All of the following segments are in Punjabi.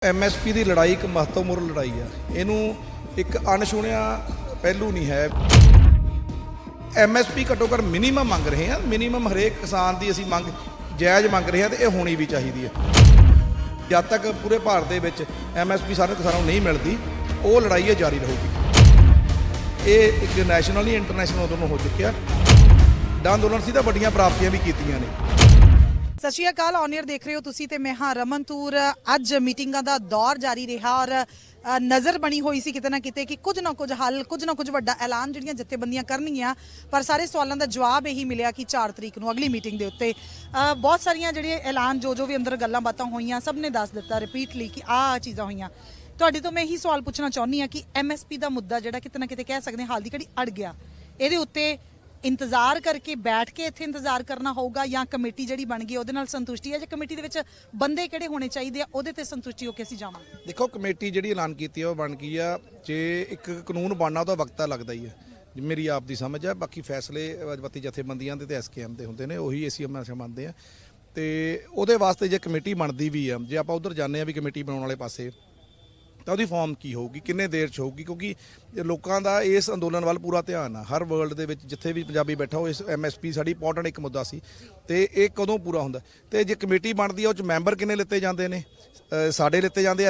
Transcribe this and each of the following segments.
MSP ਦੀ ਲੜਾਈ ਇੱਕ ਮਹੱਤਵਪੂਰਨ ਲੜਾਈ ਆ। ਇਹਨੂੰ ਇੱਕ ਅਣਸੁਣਿਆ ਪਹਿਲੂ ਨਹੀਂ ਹੈ। MSP ਘੱਟੋ ਘੱਟ ਮਿਨੀਮਮ ਮੰਗ ਰਹੇ ਆ। ਮਿਨੀਮਮ ਹਰੇਕ ਕਿਸਾਨ ਦੀ ਅਸੀਂ ਮੰਗ ਜਾਇਜ਼ ਮੰਗ ਰਹੇ ਆ ਤੇ ਇਹ ਹੋਣੀ ਵੀ ਚਾਹੀਦੀ ਹੈ। ਜਦ ਤੱਕ ਪੂਰੇ ਭਾਰਤ ਦੇ ਵਿੱਚ MSP ਸਾਰੇ ਕਿਸਾਨਾਂ ਨੂੰ ਨਹੀਂ ਮਿਲਦੀ, ਉਹ ਲੜਾਈ ਇਹ ਜਾਰੀ ਰਹੂਗੀ। ਇਹ ਇੱਕ ਨੈਸ਼ਨਲ ਹੀ ਇੰਟਰਨੈਸ਼ਨਲ ਉਦੋਂ ਹੋ ਚੁੱਕਿਆ। ਡਾਂ ਅੰਦੋਲਨ ਸੀ ਤਾਂ ਵੱਡੀਆਂ ਪ੍ਰਾਪਤੀਆਂ ਵੀ ਕੀਤੀਆਂ ਨੇ। ਸਤਿ ਸ਼੍ਰੀ ਅਕਾਲ, ਔਨ-에ਅਰ ਦੇਖ ਰਹੇ ਹੋ ਤੁਸੀਂ ਤੇ ਮੈਂ ਹਾਂ ਰਮਨ ਤੂਰ। ਅੱਜ ਮੀਟਿੰਗਾਂ ਦਾ ਦੌਰ ਜਾਰੀ ਰਿਹਾ ਔਰ ਨਜ਼ਰ ਬਣੀ ਹੋਈ ਸੀ ਕਿਤੇ ਨਾ ਕਿਤੇ ਕਿ ਕੁਝ ਨਾ ਕੁਝ ਹੱਲ, ਕੁਝ ਨਾ ਕੁਝ ਵੱਡਾ ਐਲਾਨ ਜਿਹੜੀਆਂ ਜਥੇਬੰਦੀਆਂ ਕਰਨਗੀਆਂ, ਪਰ ਸਾਰੇ ਸਵਾਲਾਂ ਦਾ ਜਵਾਬ ਇਹੀ ਮਿਲਿਆ ਕਿ 4 ਤਰੀਕ ਨੂੰ ਅਗਲੀ ਮੀਟਿੰਗ ਦੇ ਉੱਤੇ ਬਹੁਤ ਸਾਰੀਆਂ ਜਿਹੜੇ ਐਲਾਨ ਜੋ ਵੀ ਅੰਦਰ ਗੱਲਾਂ ਬਾਤਾਂ ਹੋਈਆਂ ਸਭ ਨੇ ਦੱਸ ਦਿੱਤਾ ਰਿਪੀਟਲੀ ਕਿ ਆਹ ਚੀਜ਼ਾਂ ਹੋਈਆਂ। ਤੁਹਾਡੇ ਤੋਂ ਮੈਂ ਇਹੀ ਸਵਾਲ ਪੁੱਛਣਾ ਚਾਹੁੰਦੀ ਹਾਂ ਕਿ MSP ਦਾ ਮੁੱਦਾ ਜਿਹੜਾ ਕਿਤੇ ਨਾ ਕਿਤੇ ਕਹਿ ਸਕਦੇ ਹਾਲ ਦੀ ਘੜੀ ਅੜ ਗਿਆ, ਇਹਦੇ ਉੱਤੇ ਇੰਤਜ਼ਾਰ ਕਰਕੇ ਬੈਠ ਕੇ ਇੱਥੇ ਇੰਤਜ਼ਾਰ ਕਰਨਾ ਹੋਊਗਾ ਜਾਂ ਕਮੇਟੀ ਜਿਹੜੀ ਬਣ ਗਈ ਉਹਦੇ ਨਾਲ ਸੰਤੁਸ਼ਟੀ ਹੈ? ਜੇ ਕਮੇਟੀ ਦੇ ਵਿੱਚ ਬੰਦੇ ਕਿਹੜੇ ਹੋਣੇ ਚਾਹੀਦੇ ਆ ਉਹਦੇ ਤੇ ਸੰਤੁਸ਼ਟੀ ਹੋ ਕੇ ਅਸੀਂ ਜਾਵਾਂਗੇ। ਦੇਖੋ, ਕਮੇਟੀ ਜਿਹੜੀ ਐਲਾਨ ਕੀਤੀ ਆ ਉਹ ਬਣ ਗਈ ਆ। ਜੇ ਇੱਕ ਕਾਨੂੰਨ ਬਣਨਾ ਉਹਦਾ ਵਕਤ ਤਾਂ ਲੱਗਦਾ ਹੀ ਹੈ, ਮੇਰੀ ਆਪ ਦੀ ਸਮਝ ਆ। ਬਾਕੀ ਫੈਸਲੇ ਬੱਤੀ ਜਥੇਬੰਦੀਆਂ ਦੇ ਤੇ SKM ਦੇ ਹੁੰਦੇ ਨੇ, ਉਹੀ ਅਸੀਂ ਹਮੇਸ਼ਾ ਮੰਨਦੇ ਆ। ਤੇ ਉਹਦੇ ਵਾਸਤੇ ਜੇ ਕਮੇਟੀ ਬਣਦੀ ਵੀ ਆ, ਜੇ ਆਪਾਂ ਉਧਰ ਜਾਂਦੇ ਆ ਵੀ ਕਮੇਟੀ ਬਣਾਉਣ ਵਾਲੇ ਪਾਸੇ, ਤਾਂ ਉਹਦੀ ਫਾਰਮ ਕੀ ਹੋਊਗੀ, ਕਿੰਨੇ ਦੇਰ 'ਚ ਹੋਊਗੀ? ਕਿਉਂਕਿ ਲੋਕਾਂ ਦਾ ਇਸ ਅੰਦੋਲਨ ਵੱਲ ਪੂਰਾ ਧਿਆਨ ਆ। ਹਰ ਵਰਲਡ ਦੇ ਵਿੱਚ ਜਿੱਥੇ ਵੀ ਪੰਜਾਬੀ ਬੈਠਾ ਹੋ, ਇਸ MSP ਸਾਡੀ ਇੰਪੋਰਟੈਂਟ ਇੱਕ ਮੁੱਦਾ ਸੀ ਤੇ ਇਹ ਕਦੋਂ ਪੂਰਾ ਹੁੰਦਾ? ਤੇ ਜੇ ਕਮੇਟੀ ਬਣਦੀ ਆ, ਉਹ 'ਚ ਮੈਂਬਰ ਕਿੰਨੇ ਲਿੱਤੇ ਜਾਂਦੇ ਨੇ? ਸਾਡੇ ਲਿੱਤੇ ਜਾਂਦੇ,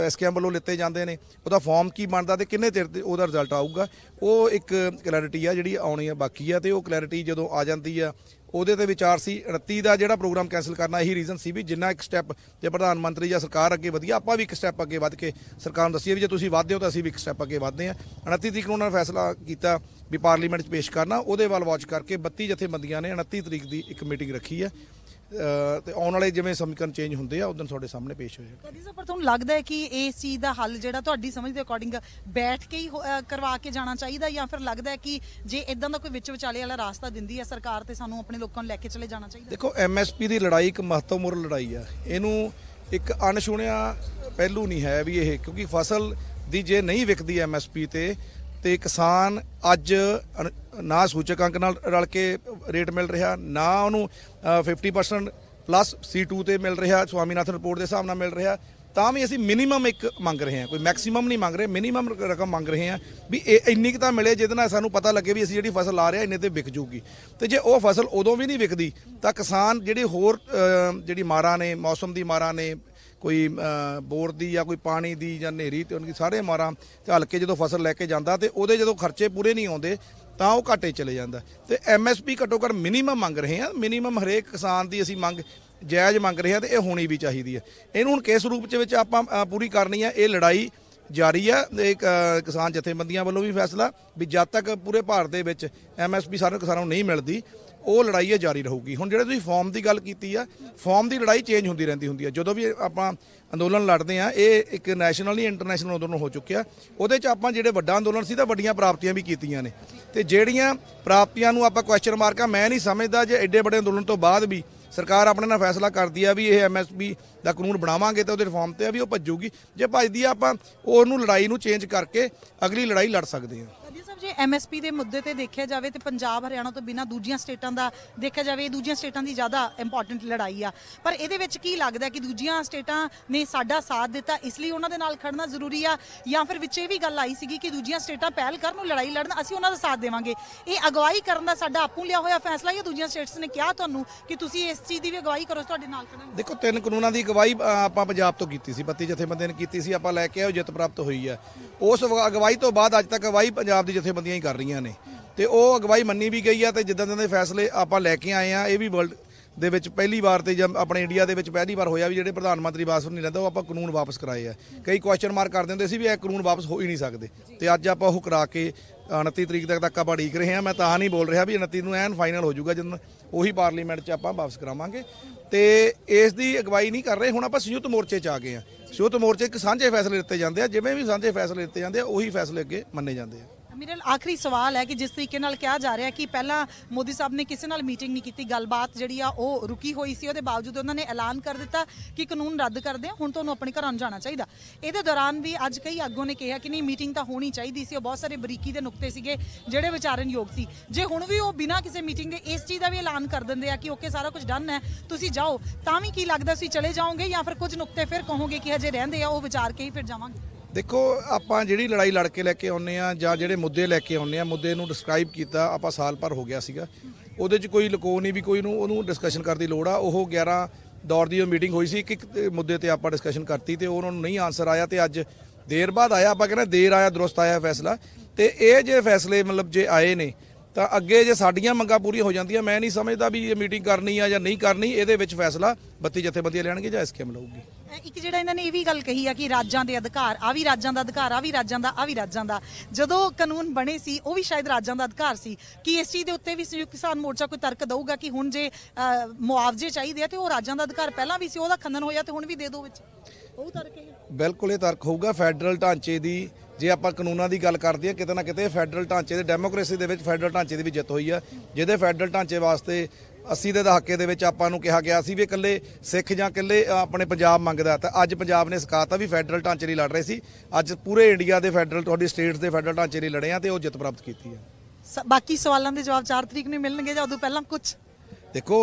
SKM ਵੱਲੋਂ ਲਿੱਤੇ ਜਾਂਦੇ ਨੇ। ਉਹਦਾ ਫਾਰਮ ਕੀ ਬਣਦਾ ਤੇ ਕਿੰਨੇ ਚਿਰ ਤੇ ਉਹਦਾ ਰਿਜ਼ਲਟ ਆਊਗਾ? ਉਹ ਇੱਕ ਕਲੈਰਿਟੀ ਆ ਜਿਹੜੀ ਆਉਣੀ ਆ ਬਾਕੀ ਆ। ਤੇ ਉਹ ਕਲੈਰਿਟੀ ਜਦੋਂ ਆ ਜਾਂਦੀ ਆ, ਉਹਦੇ ਤੇ ਵਿਚਾਰ ਸੀ 29 ਦਾ ਜਿਹੜਾ ਪ੍ਰੋਗਰਾਮ ਕੈਂਸਲ ਕਰਨਾ। ਇਹੀ ਰੀਜ਼ਨ ਸੀ ਵੀ ਜਿੰਨਾ ਇੱਕ ਸਟੈਪ ਜੇ ਪ੍ਰਧਾਨ ਮੰਤਰੀ ਜਾਂ ਸਰਕਾਰ ਅੱਗੇ ਵਧੀਆ, ਆਪਾਂ ਵੀ ਇੱਕ ਸਟੈਪ ਅੱਗੇ ਵੱਧ ਕੇ ਸਰਕਾਰ ਨੂੰ ਦੱਸੀਏ ਵੀ ਜੇ ਤੁਸੀਂ ਵੱਧਦੇ ਹੋ ਤਾਂ ਅਸੀਂ ਵੀ ਇੱਕ ਸਟੈਪ ਅੱਗੇ ਵੱਧਦੇ ਹਾਂ। 29 ਤਰੀਕ ਨੂੰ ਉਹਨਾਂ ਨੇ ਫੈਸਲਾ ਕੀਤਾ ਵੀ ਪਾਰਲੀਮੈਂਟ 'ਚ ਪੇਸ਼ ਕਰਨਾ। ਉਹਦੇ ਵੱਲ ਵਾਚ ਕਰਕੇ 32 ਜਥੇਬੰਦੀਆਂ ਨੇ 29 ਤਰੀਕ ਦੀ ਇੱਕ ਮੀਟਿੰਗ ਰੱਖੀ ਹੈ ਤੇ ਆਉਣ ਵਾਲੇ ਜਿਵੇਂ ਸਮੀਕਰਨ ਚੇਂਜ ਹੁੰਦੇ ਆ ਉਦੋਂ ਤੁਹਾਡੇ ਸਾਹਮਣੇ ਪੇਸ਼ ਹੋਏਗਾ। ਕਦੀ ਸਰ ਪਰ ਤੁਹਾਨੂੰ ਲੱਗਦਾ ਹੈ ਕਿ ਇਸ ਚੀਜ਼ ਦਾ ਹੱਲ ਜਿਹੜਾ ਤੁਹਾਡੀ ਸਮਝ ਦੇ ਅਕੋਰਡਿੰਗ ਬੈਠ ਕੇ ਹੀ ਕਰਵਾ ਕੇ ਜਾਣਾ ਚਾਹੀਦਾ, ਜਾਂ ਫਿਰ ਲੱਗਦਾ ਹੈ ਕਿ ਜੇ ਇਦਾਂ ਦਾ ਕੋਈ ਵਿੱਚ ਵਿਚਾਲੇ ਵਾਲਾ ਰਾਸਤਾ ਦਿੰਦੀ ਹੈ ਸਰਕਾਰ ਤੇ ਸਾਨੂੰ ਆਪਣੇ ਲੋਕਾਂ ਨੂੰ ਲੈ ਕੇ ਚਲੇ ਜਾਣਾ ਚਾਹੀਦਾ? ਦੇਖੋ, MSP ਦੀ ਲੜਾਈ ਇੱਕ ਮਹੱਤਵਪੂਰਨ ਲੜਾਈ ਆ। ਇਹਨੂੰ ਇੱਕ ਅਣਸੁਣਿਆ ਪਹਿਲੂ ਨਹੀਂ ਹੈ ਵੀ ਇਹ, ਕਿਉਂਕਿ ਫਸਲ ਦੀ ਜੇ ਨਹੀਂ ਵਿਕਦੀ MSP ਤੇ ਕਿਸਾਨ ਅੱਜ ਨਾ ਸੂਚਕ ਅੰਕ ਨਾਲ ਰਲ ਕੇ ਰੇਟ ਮਿਲ ਰਿਹਾ, ਨਾ ਉਹਨੂੰ 50% ਪਲੱਸ C2 ਤੇ ਮਿਲ ਰਿਹਾ, ਸਵਾਮੀਨਾਥਨ ਰਿਪੋਰਟ ਦੇ ਹਿਸਾਬ ਨਾਲ ਮਿਲ ਰਿਹਾ, ਤਾਂ ਵੀ ਅਸੀਂ ਮਿਨੀਮਮ ਇੱਕ ਮੰਗ ਰਹੇ ਹਾਂ। ਕੋਈ ਮੈਕਸੀਮਮ ਨਹੀਂ ਮੰਗ ਰਹੇ, ਮਿਨੀਮਮ ਰਕਮ ਮੰਗ ਰਹੇ ਹਾਂ ਵੀ ਇਹ ਇੰਨੀ ਕੁ ਤਾਂ ਮਿਲੇ ਜਿਹਦੇ ਨਾਲ ਸਾਨੂੰ ਪਤਾ ਲੱਗੇ ਵੀ ਅਸੀਂ ਜਿਹੜੀ ਫਸਲ ਲਾ ਰਹੇ ਹਾਂ ਇੰਨੇ ਤੇ ਵਿਕ ਜੂਗੀ। ਤੇ ਜੇ ਉਹ ਫਸਲ ਉਦੋਂ ਵੀ ਨਹੀਂ ਵਿਕਦੀ ਤਾਂ ਕਿਸਾਨ ਜਿਹੜੀ ਹੋਰ ਜਿਹੜੀ ਮਾਰਾਂ ਨੇ, ਮੌਸਮ ਦੀ ਮਾਰਾਂ ਨੇ, ਕੋਈ ਬੋਰ ਦੀ ਜਾਂ ਕੋਈ ਪਾਣੀ ਦੀ ਜਾਂ ਹਨੇਰੀ ਤੇ ਉਹਨਾਂ ਸਾਰੇ ਮਾਰਾਂ ਝੱਲ ਕੇ ਜਦੋਂ ਫਸਲ ਲੈ ਕੇ ਜਾਂਦਾ ਤੇ ਉਹਦੇ ਜਦੋਂ ਖਰਚੇ ਪੂਰੇ ਨਹੀਂ ਆਉਂਦੇ ਤਾਂ ਉਹ ਘਾਟੇ ਚਲੇ ਜਾਂਦਾ। ਤੇ MSP ਘੱਟੋ ਘੱਟ ਮਿਨੀਮਮ ਮੰਗ ਰਹੇ ਆ। ਮਿਨੀਮਮ ਹਰੇਕ ਕਿਸਾਨ ਦੀ ਅਸੀਂ ਮੰਗ ਜਾਇਜ਼ ਮੰਗ ਰਹੇ ਆ ਤੇ ਇਹ ਹੋਣੀ ਵੀ ਚਾਹੀਦੀ ਹੈ। ਇਹਨੂੰ ਹੁਣ ਕਿਸ ਰੂਪ ਵਿੱਚ ਆਪਾਂ ਪੂਰੀ ਕਰਨੀ ਹੈ, ਇਹ ਲੜਾਈ ਜਾਰੀ ਆ। ਇੱਕ ਕਿਸਾਨ ਜਥੇਬੰਦੀਆਂ ਵੱਲੋਂ ਵੀ ਫੈਸਲਾ ਵੀ ਜਦ ਤੱਕ ਪੂਰੇ ਭਾਰਤ ਦੇ ਵਿੱਚ MSP ਸਾਰੇ ਕਿਸਾਨਾਂ ਨੂੰ ਨਹੀਂ ਮਿਲਦੀ, ਉਹ ਲੜਾਈ ਇਹ ਜਾਰੀ ਰਹੂਗੀ। ਹੁਣ ਜਿਹੜੇ ਤੁਸੀਂ ਫਾਰਮ ਦੀ ਗੱਲ ਕੀਤੀ ਆ, ਫਾਰਮ ਦੀ ਲੜਾਈ ਚੇਂਜ ਹੁੰਦੀ ਰਹਿੰਦੀ ਹੁੰਦੀ ਆ। ਜਦੋਂ ਵੀ ਆਪਾਂ ਅੰਦੋਲਨ ਲੜਦੇ ਆ, ਇਹ ਇੱਕ ਨੈਸ਼ਨਲ ਹੀ ਇੰਟਰਨੈਸ਼ਨਲ ਅੰਦੋਲਨ ਹੋ ਚੁੱਕਿਆ। ਉਹਦੇ 'ਚ ਆਪਾਂ ਜਿਹੜੇ ਵੱਡਾ ਅੰਦੋਲਨ ਸੀ ਤਾਂ ਵੱਡੀਆਂ ਪ੍ਰਾਪਤੀਆਂ ਵੀ ਕੀਤੀਆਂ ਨੇ। ਤੇ ਜਿਹੜੀਆਂ ਪ੍ਰਾਪਤੀਆਂ ਨੂੰ ਆਪਾਂ ਕੁਐਸਚਨ ਮਾਰਕਾਂ, ਮੈਂ ਨਹੀਂ ਸਮਝਦਾ ਜੇ ਐਡੇ ਵੱਡੇ ਅੰਦੋਲਨ ਤੋਂ ਬਾਅਦ ਵੀ ਸਰਕਾਰ ਆਪਣੇ ਨਾਲ ਫੈਸਲਾ ਕਰਦੀ ਆ ਵੀ ਇਹ MSP ਦਾ ਕਾਨੂੰਨ ਬਣਾਵਾਂਗੇ ਤੇ ਉਹਦੇ ਰਿਫਾਰਮ ਤੇ ਆ ਵੀ ਉਹ ਭੱਜੂਗੀ। ਜੇ ਭੱਜਦੀ ਆ, ਆਪਾਂ ਉਹਨੂੰ ਲੜਾਈ ਨੂੰ ਚੇਂਜ ਕਰਕੇ ਅਗਲੀ ਲੜਾਈ ਲੜ ਸਕਦੇ ਹਾਂ। ਜੇ MSP ਦੇ ਮੁੱਦੇ ਤੇ ਦੇਖਿਆ ਜਾਵੇ ਤੇ ਪੰਜਾਬ ਹਰਿਆਣਾ ਤੋਂ ਬਿਨਾਂ ਦੂਜੀਆਂ ਸਟੇਟਾਂ ਦਾ ਦੇਖਿਆ ਜਾਵੇ, ਇਹ ਦੂਜੀਆਂ ਸਟੇਟਾਂ ਦੀ ਜ਼ਿਆਦਾ ਇੰਪੋਰਟੈਂਟ ਲੜਾਈ ਆ। ਪਰ ਇਹਦੇ ਵਿੱਚ ਕੀ ਲੱਗਦਾ ਕਿ ਦੂਜੀਆਂ ਸਟੇਟਾਂ ਨੇ ਸਾਡਾ ਸਾਥ ਦਿੱਤਾ ਇਸ ਲਈ ਉਹਨਾਂ ਦੇ ਨਾਲ ਖੜਨਾ ਜ਼ਰੂਰੀ ਆ, ਜਾਂ ਫਿਰ ਵਿੱਚ ਇਹ ਵੀ ਗੱਲ ਆਈ ਸੀਗੀ ਕਿ ਦੂਜੀਆਂ ਸਟੇਟਾਂ ਪਹਿਲ ਕਰਨ ਨੂੰ ਲੜਾਈ ਲੜਨ, ਅਸੀਂ ਉਹਨਾਂ ਦਾ ਸਾਥ ਦੇਵਾਂਗੇ? ਇਹ ਅਗਵਾਈ ਕਰਨ ਦਾ ਸਾਡਾ ਆਪੂ ਲਿਆ ਹੋਇਆ ਫੈਸਲਾ ਜਾਂ ਦੂਜੀਆਂ ਸਟੇਟਸ ਨੇ ਕਿਹਾ ਤੁਹਾਨੂੰ ਕਿ ਤੁਸੀਂ ਇਸ ਚੀਜ਼ ਦੀ ਵੀ ਅਗਵਾਈ ਕਰੋ, ਤੁਹਾਡੇ ਨਾਲ ਖੜਾਂਗੇ? ਦੇਖੋ, 3 ਕਾਨੂੰਨਾਂ ਦੀ ਅਗਵਾਈ ਆਪਾਂ ਪੰਜਾਬ ਤੋਂ ਕੀਤੀ ਸੀ, 32 ਜਥੇਬੰਦੀਆਂ ਨੇ ਕੀਤੀ ਸੀ। ਆਪਾਂ ਲੈ ਕੇ ਆਏ, ਜਿੱਤ ਪ੍ਰਾਪਤ ਹੋਈ ਆ। ਉਸ ਅਗਵਾਈ ਤੋਂ ਬਾਅਦ ਅੱਜ ਤੱਕ ਅਗਵਾਈ ਪੰਜਾਬ ਦੀ ਜਥੇਬੰਦੀਆਂ ਹੀ ਕਰ ਰਹੀਆਂ ਨੇ ਤੇ ਉਹ ਅਗਵਾਈ ਮੰਨੀ ਵੀ ਗਈ ਆ। ਤੇ ਜਿੱਦਾਂ ਦੇ ਫੈਸਲੇ ਆਪਾਂ ਲੈ ਕੇ ਆਏ ਆ, ਇਹ ਵੀ ਵਰਲਡ ਦੇ ਵਿੱਚ ਪਹਿਲੀ ਵਾਰ ਤੇ ਜਦ ਆਪਣੇ ਇੰਡੀਆ ਦੇ ਵਿੱਚ ਪਹਿਲੀ ਵਾਰ ਹੋਇਆ ਵੀ ਜਿਹੜੇ ਪ੍ਰਧਾਨ ਮੰਤਰੀ ਵਾਪਸ ਨਹੀਂ ਰਹਿੰਦਾ, ਉਹ ਆਪਾਂ ਕਾਨੂੰਨ ਵਾਪਸ ਕਰਾਏ ਆ। ਕਈ ਕੁਐਸਚਨ ਮਾਰਕ ਕਰ ਦਿੰਦੇ ਸੀ ਵੀ ਇਹ ਕਾਨੂੰਨ ਵਾਪਸ ਹੋ ਹੀ ਨਹੀਂ ਸਕਦੇ, ਤੇ ਅੱਜ ਆਪਾਂ ਉਹ ਕਰਾ ਕੇ 29 ਤਰੀਕ ਤੱਕ ਆਪਾਂ ਉਡੀਕ ਰਹੇ ਹਾਂ। ਮੈਂ ਤਾਂ ਨਹੀਂ ਬੋਲ ਰਿਹਾ ਵੀ 29 ਨੂੰ ਐਨ ਫਾਈਨਲ ਹੋ ਜਾਊਗਾ, ਜਦੋਂ ਉਹੀ ਪਾਰਲੀਮੈਂਟ 'ਚ ਆਪਾਂ ਵਾਪਸ ਕਰਾਵਾਂਗੇ। ਤੇ ਇਸ ਦੀ ਅਗਵਾਈ ਨਹੀਂ ਕਰ ਰਹੇ। ਹੁਣ ਆਪਾਂ ਸੰਯੁਕਤ ਮੋਰਚੇ 'ਚ ਆ ਗਏ ਆ। ਸੰਯੁਕਤ ਮੋਰਚੇ 'ਚ ਸਾਂਝੇ ਫੈਸਲੇ ਲਿੱਤੇ ਜਾਂਦੇ ਆ। ਜਿਵੇਂ ਵੀ ਸਾਂਝੇ ਫੈਸਲੇ ਲਿੱਤੇ ਜਾਂਦੇ ਆ, ਉਹੀ ਫੈਸਲੇ ਅੱਗੇ ਮੰਨੇ ਜਾਂਦੇ ਆ। ਮੇਰੇ ਆਖਰੀ ਸਵਾਲ ਹੈ ਕਿ ਜਿਸ ਤਰੀਕੇ ਨਾਲ ਕਿਹਾ ਜਾ ਰਿਹਾ ਕਿ ਪਹਿਲਾਂ ਮੋਦੀ ਸਾਹਿਬ ਨੇ ਕਿਸੇ ਨਾਲ ਮੀਟਿੰਗ ਨਹੀਂ ਕੀਤੀ, ਗੱਲਬਾਤ ਜਿਹੜੀ ਆ ਉਹ ਰੁਕੀ ਹੋਈ ਸੀ, ਉਹਦੇ ਬਾਵਜੂਦ ਉਹਨਾਂ ਨੇ ਐਲਾਨ ਕਰ ਦਿੱਤਾ ਕਿ ਕਾਨੂੰਨ ਰੱਦ ਕਰਦੇ ਆ, ਹੁਣ ਤੁਹਾਨੂੰ ਆਪਣੇ ਘਰਾਂ ਨੂੰ ਜਾਣਾ ਚਾਹੀਦਾ। ਇਹਦੇ ਦੌਰਾਨ ਵੀ ਅੱਜ ਕਈ ਆਗੂਆਂ ਨੇ ਕਿਹਾ ਕਿ ਨਹੀਂ, ਮੀਟਿੰਗ ਤਾਂ ਹੋਣੀ ਚਾਹੀਦੀ ਸੀ, ਉਹ ਬਹੁਤ ਸਾਰੇ ਬਰੀਕੀ ਦੇ ਨੁਕਤੇ ਸੀਗੇ ਜਿਹੜੇ ਵਿਚਾਰਨਯੋਗ ਸੀ। ਜੇ ਹੁਣ ਵੀ ਉਹ ਬਿਨਾਂ ਕਿਸੇ ਮੀਟਿੰਗ ਦੇ ਇਸ ਚੀਜ਼ ਦਾ ਵੀ ਐਲਾਨ ਕਰ ਦਿੰਦੇ ਆ ਕਿ ਓਕੇ ਸਾਰਾ ਕੁਝ ਡਨ ਹੈ, ਤੁਸੀਂ ਜਾਓ, ਤਾਂ ਵੀ ਕੀ ਲੱਗਦਾ ਤੁਸੀਂ ਚਲੇ ਜਾਓਗੇ ਜਾਂ ਫਿਰ ਕੁਝ ਨੁਕਤੇ ਫਿਰ ਕਹੋਗੇ ਕਿ ਹਜੇ ਰਹਿੰਦੇ ਆ, ਉਹ ਵਿਚਾਰ ਕੇ ਹੀ ਫਿਰ ਜਾਵਾਂਗੇ? ਦੇਖੋ, ਆਪਾਂ ਜਿਹੜੀ ਲੜਾਈ ਲੜ ਕੇ ਲੈ ਕੇ ਆਉਂਦੇ ਆ ਜਾਂ ਜਿਹੜੇ ਮੁੱਦੇ ਲੈ ਕੇ ਆਉਂਦੇ ਆ, ਮੁੱਦੇ ਨੂੰ ਡਿਸਕ੍ਰਾਈਬ ਕੀਤਾ ਆਪਾਂ ਸਾਲ ਭਰ ਹੋ ਗਿਆ ਸੀਗਾ, ਉਹਦੇ 'ਚ ਕੋਈ ਲੁਕੋ ਨਹੀਂ ਵੀ ਕੋਈ ਨੂੰ ਉਹਨੂੰ ਡਿਸਕਸ਼ਨ ਕਰਨ ਦੀ ਲੋੜ ਆ। ਉਹ 11 ਦੌਰ ਦੀ ਮੀਟਿੰਗ ਹੋਈ ਸੀ, ਇੱਕ ਮੁੱਦੇ ਤੇ ਆਪਾਂ ਡਿਸਕਸ਼ਨ ਕਰਤੀ ਤੇ ਉਹਨਾਂ ਨੂੰ ਨਹੀਂ ਆਨਸਰ ਆਇਆ ਤੇ ਅੱਜ ਦੇਰ ਬਾਅਦ ਆਇਆ। ਆਪਾਂ ਕਹਿੰਦੇ ਦੇਰ ਆਇਆ ਦਰੁਸਤ ਆਇਆ ਫੈਸਲਾ। ਤੇ ਇਹ ਜੇ ਫੈਸਲੇ ਮਤਲਬ ਜੇ ਆਏ ਨੇ ਤਾਂ ਅੱਗੇ ਜੇ ਸਾਡੀਆਂ ਮੰਗਾਂ ਪੂਰੀਆਂ ਹੋ ਜਾਂਦੀਆਂ, ਮੈਂ ਨਹੀਂ ਸਮਝਦਾ ਵੀ ਇਹ ਮੀਟਿੰਗ ਕਰਨੀ ਆ ਜਾਂ ਨਹੀਂ ਕਰਨੀ। ਇਹਦੇ ਵਿੱਚ ਫੈਸਲਾ 32 ਜਥੇਬੰਦੀਆਂ ਲੈਣਗੇ ਜਾਂ ਐਸਕੇਐਮ ਲਊਗੀ। ਇੱਕ ਜਿਹੜਾ ਇਹਨਾਂ ਨੇ ਇਹ ਵੀ ਗੱਲ ਕਹੀ ਆ ਕਿ ਰਾਜਾਂ ਦੇ ਅਧਿਕਾਰ, ਆ ਵੀ ਰਾਜਾਂ ਦਾ ਅਧਿਕਾਰ, ਆ ਵੀ ਰਾਜਾਂ ਦਾ, ਆ ਵੀ ਰਾਜਾਂ ਦਾ। ਜਦੋਂ ਕਾਨੂੰਨ ਬਣੇ ਸੀ ਉਹ ਵੀ ਸ਼ਾਇਦ ਰਾਜਾਂ ਦਾ ਅਧਿਕਾਰ ਸੀ। ਕਿ ਇਸ ਚੀਜ਼ ਦੇ ਉੱਤੇ ਵੀ ਸੰਯੁਕਤ ਕਿਸਾਨ ਮੋਰਚਾ ਕੋਈ ਤਰਕ ਦਊਗਾ ਕਿ ਹੁਣ ਜੇ ਮੁਆਵਜ਼ੇ ਚਾਹੀਦੇ ਆ ਤੇ ਉਹ ਰਾਜਾਂ ਦਾ ਅਧਿਕਾਰ ਪਹਿਲਾਂ ਵੀ ਸੀ, ਉਹਦਾ ਖੰਡਨ ਹੋਇਆ ਤੇ ਹੁਣ ਵੀ ਦੇ ਦਿਓ ਵਿੱਚ, ਉਹ ਤਰਕ ਹੈ? ਬਿਲਕੁਲ ਇਹ ਤਰਕ ਹੋਊਗਾ। ਫੈਡਰਲ ਢਾਂਚੇ ਦੀ ਜੇ ਆਪਾਂ ਕਾਨੂੰਨਾਂ ਦੀ ਗੱਲ ਕਰਦੇ ਹਾਂ, ਕਿਤੇ ਨਾ ਕਿਤੇ ਫੈਡਰਲ ਢਾਂਚੇ ਦੇ ਡੈਮੋਕ੍ਰੇਸੀ ਦੇ ਵਿੱਚ ਫੈਡਰਲ ਢਾਂਚੇ ਦੀ ਵੀ ਜਿੱਤ ਹੋਈ ਆ, ਜਿਹਦੇ ਫੈਡਰਲ ਢਾਂਚੇ ਵਾਸਤੇ 80 ਦੇ ਦਹਾਕੇ ਦੇ ਵਿੱਚ ਆਪਾਂ ਨੂੰ ਕਿਹਾ ਗਿਆ ਸੀ ਵੀ ਇਕੱਲੇ ਸਿੱਖ ਜਾਂ ਇਕੱਲੇ ਆਪਣੇ ਪੰਜਾਬ ਮੰਗਦਾ, ਤਾਂ ਅੱਜ ਪੰਜਾਬ ਨੇ ਸਿਖਾਤਾ ਵੀ ਫੈਡਰਲ ਢਾਂਚੇ ਲਈ ਲੜ ਰਹੇ ਸੀ। ਅੱਜ ਪੂਰੇ ਇੰਡੀਆ ਦੇ ਫੈਡਰਲ, ਤੁਹਾਡੀ ਸਟੇਟਸ ਦੇ ਫੈਡਰਲ ਢਾਂਚੇ ਲਈ ਲੜੇ ਆ ਤੇ ਉਹ ਜਿੱਤ ਪ੍ਰਾਪਤ ਕੀਤੀ ਆ। ਬਾਕੀ ਸਵਾਲਾਂ ਦੇ ਜਵਾਬ 4 ਤਰੀਕ ਨੂੰ ਮਿਲਣਗੇ ਜਾਂ ਉਦੋਂ ਪਹਿਲਾਂ ਕੁਝ? ਦੇਖੋ,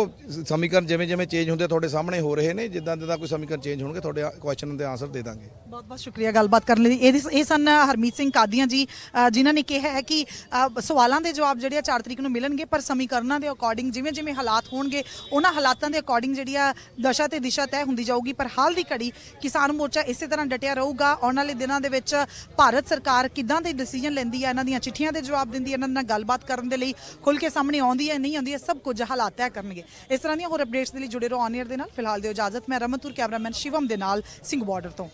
ਸਮੀਕਰਨ ਜਿਵੇਂ ਜਿਵੇਂ ਚੇਂਜ ਹੁੰਦੇ ਤੁਹਾਡੇ ਸਾਹਮਣੇ ਹੋ ਰਹੇ ਨੇ, ਜਿੱਦਾਂ ਜਿੱਦਾਂ ਕੋਈ ਸਮੀਕਰਨ ਚੇਂਜ ਹੋਣਗੇ ਤੁਹਾਡੇ ਕੁਐਸਚਨ ਦੇ ਆਨਸਰ ਦੇ ਦਾਂਗੇ। ਬਹੁਤ ਬਹੁਤ ਸ਼ੁਕਰੀਆ ਗੱਲਬਾਤ ਕਰਨ ਲਈ। ਇਹ ਸਨ ਹਰਮੀਤ ਸਿੰਘ ਕਾਦੀਆਂ ਜੀ, ਜਿਨ੍ਹਾਂ ਨੇ ਕਿਹਾ ਹੈ ਕਿ ਸਵਾਲਾਂ ਦੇ ਜਵਾਬ ਜਿਹੜੇ ਆ 4 ਤਰੀਕ ਨੂੰ ਮਿਲਣਗੇ, ਪਰ ਸਮੀਕਰਨਾਂ ਦੇ ਅਕੋਰਡਿੰਗ ਜਿਵੇਂ ਜਿਵੇਂ ਹਾਲਾਤ ਹੋਣਗੇ ਉਹਨਾਂ ਹਾਲਾਤਾਂ ਦੇ ਅਕੋਰਡਿੰਗ ਜਿਹੜੀ ਆ ਦਸ਼ਾ ਤੇ ਦਿਸ਼ਾ ਤੈਅ ਹੁੰਦੀ ਜਾਊਗੀ। ਪਰ ਹਾਲ ਦੀ ਘੜੀ ਕਿਸਾਨ ਮੋਰਚਾ ਇਸੇ ਤਰ੍ਹਾਂ ਡਟਿਆ ਰਹੂਗਾ। ਆਉਣ ਵਾਲੇ ਦਿਨਾਂ ਦੇ ਵਿੱਚ ਭਾਰਤ ਸਰਕਾਰ ਕਿੱਦਾਂ ਦੇ ਡਿਸੀਜਨ ਲੈਂਦੀ ਹੈ, ਇਹਨਾਂ ਦੀਆਂ ਚਿੱਠੀਆਂ ਦੇ ਜਵਾਬ ਦਿੰਦੀ ਹੈ, ਇਹਨਾਂ ਨਾਲ ਗੱਲਬਾਤ ਕਰਨ ਦੇ ਲਈ ਖੁੱਲ੍ਹ ਕੇ ਸਾਹਮਣੇ ਆਉਂਦੀ ਹੈ ਨਹੀਂ ਆਉਂਦੀ ਹੈ, ਸਭ ਕੁਝ ਹਾਲਾਤ ਤੈਅ ਕਰਨਗੇ। ਇਸ ਤਰ੍ਹਾਂ ਦੀਆਂ ਹੋਰ ਅਪਡੇਟਸ ਦੇ ਲਈ ਜੁੜੇ ਰਹੋ ਔਨ 에ਅਰ ਦੇ ਨਾਲ। ਫਿਲਹਾਲ ਦਿਓ ਇਜਾਜ਼ਤ। ਮੈਂ ਰਮਨ ਤੂਰ, ਕੈਮਰਾਮੈਨ ਸ਼ਿਵਮ ਦੇ ਨਾਲ ਸਿੰਘ ਬਾਰਡਰ ਤੋਂ।